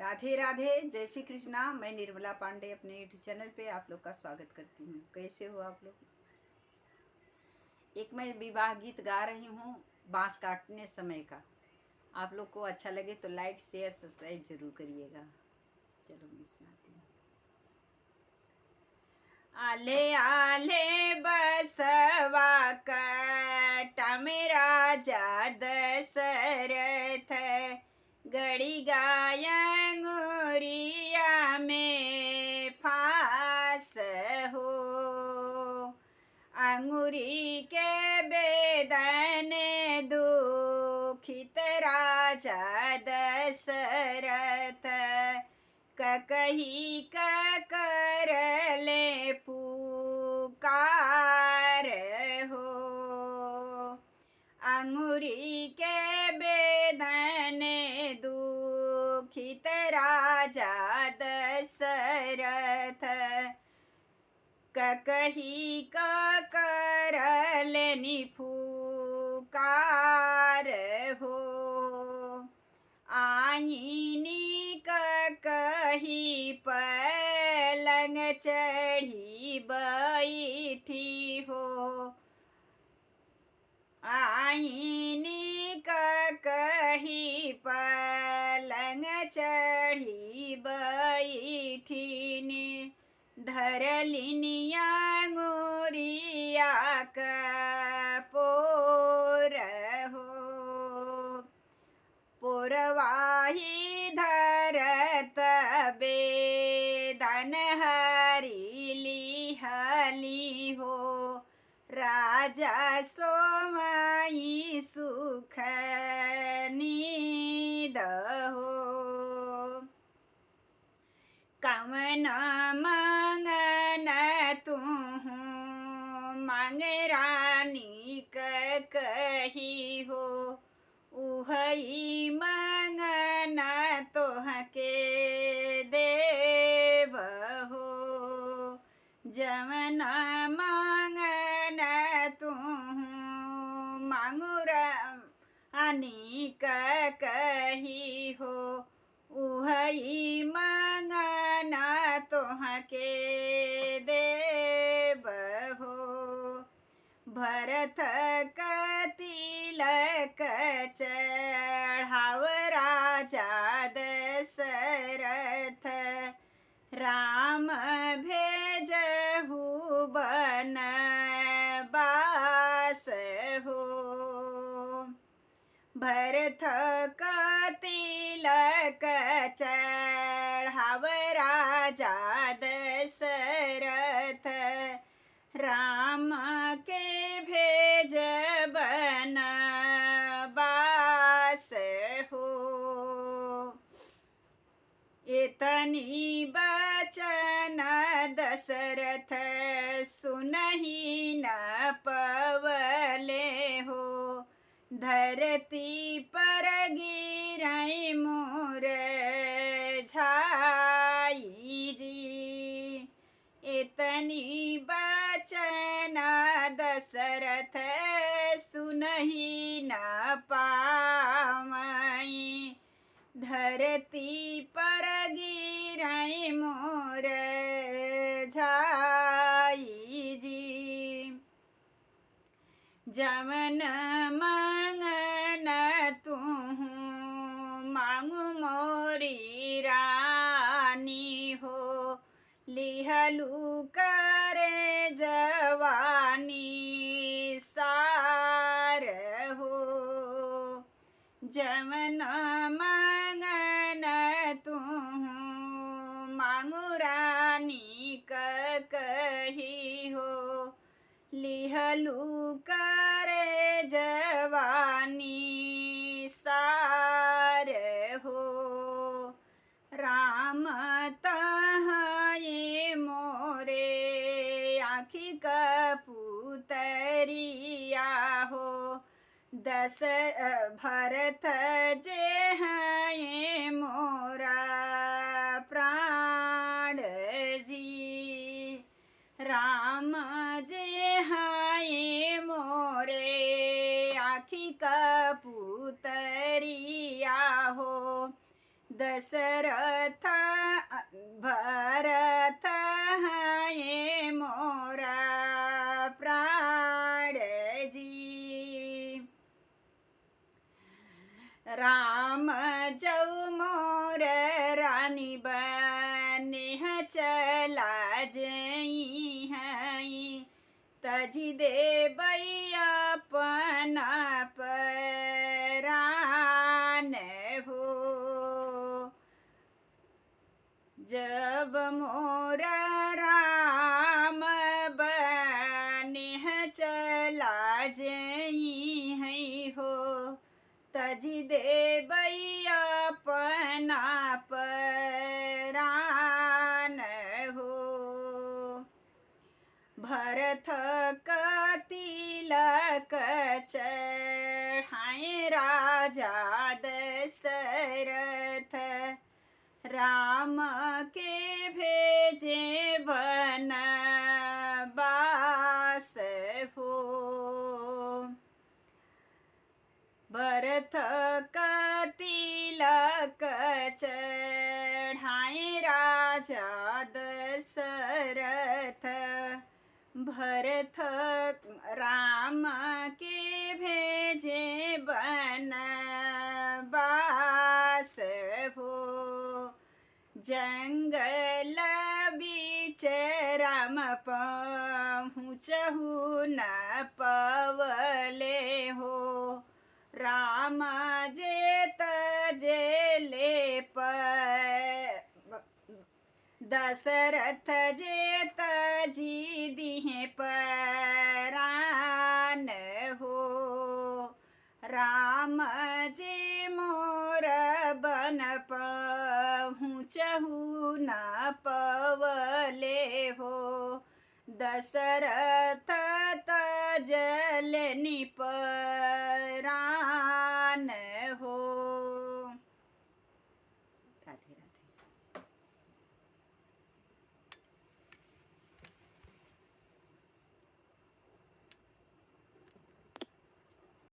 राधे राधे, जय श्री कृष्णा। मैं निर्मला पांडे अपने यूट्यूब चैनल पे आप लोग का स्वागत करती हूँ। कैसे हो आप लोग? एक मैं विवाह गीत गा रही हूँ, बांस काटने समय का। आप लोग को अच्छा लगे तो लाइक शेयर सब्सक्राइब जरूर करिएगा। चलो मैं सुनाती हूँ। आले आले बसवा कटम राजा दशरथ, गड़ी गायंगुरिया में फास हो। अंगुरी के बेदन दुखित राजा दशरथ, ककही कर ले पुकार हो। अंगुरी के बेदन दुखित राजा दशरथ, ककही कर लेनी पुकार हो। आईनी ककही पलंग चढ़ी बैठी हो। आईनी ककही पलंग चढ़ी बैठीनी, धरलिनिया अंगुरिया पोर हो। पोरवाही धरत बेदन हरी लिहली हो। राजा सोमई सुख नीद हो। कवन मंगन तुहु मांग रानी कही हो। उहई मंगन तोहके देव हो। जवन मंगन तुहु मांगू रानी कही हो। उहई मंगन तोहके देव हो। भरत तिलक चढ़ाव राजा दशरथ, राम भेजहु बनवास हो। भरत तिलक चढ़ाव राजा दशरथ, राम के भेज बनवास हो। एतनी बचन दशरथ सुनहि न पवले हो। धरती पर गिरई मोर झाई जी। एतनी बचन दशरथ सुनहि न पावई। धरती पर गिरई मोर झाई जी। जवन मंगन तुहु मांगू मोरी रानी हो। लिहलू करे जवानी सार हो। जवन मंगन तुहु मांगू रानी कही हो। लिहलू करे जवानी सार हो। राम तहाए मोरे आँखी कपूतरिया हो। भरत जे हैं मोरा प्राण जी। राम जे हैं मोरे आँखी कपूतरिया हो। दशरथ भरत ये मोरा प्राण जी, राम जऊ मोर रानी बने चला जई हई, तजी दे बैया अपना परान हो। जब मोर राम बने चला जई हई हो, तजी दे बैया अपना परान हो। भरत का तिलक चढ़ाए राजा दशरथ, राम के भेजे बनवास हो। भरत का तिलक चढ़ाए राजा दशरथ, भरत राम के भेजे बनवास हो। जंगल बीच राम पहुँचहु न पवले हो, राम जेत जेले पर दशरथ जेत जी दिहे परान हो। राम जे मोर बन पहुँचहु न पवले हो, दशरथ तजल निपरान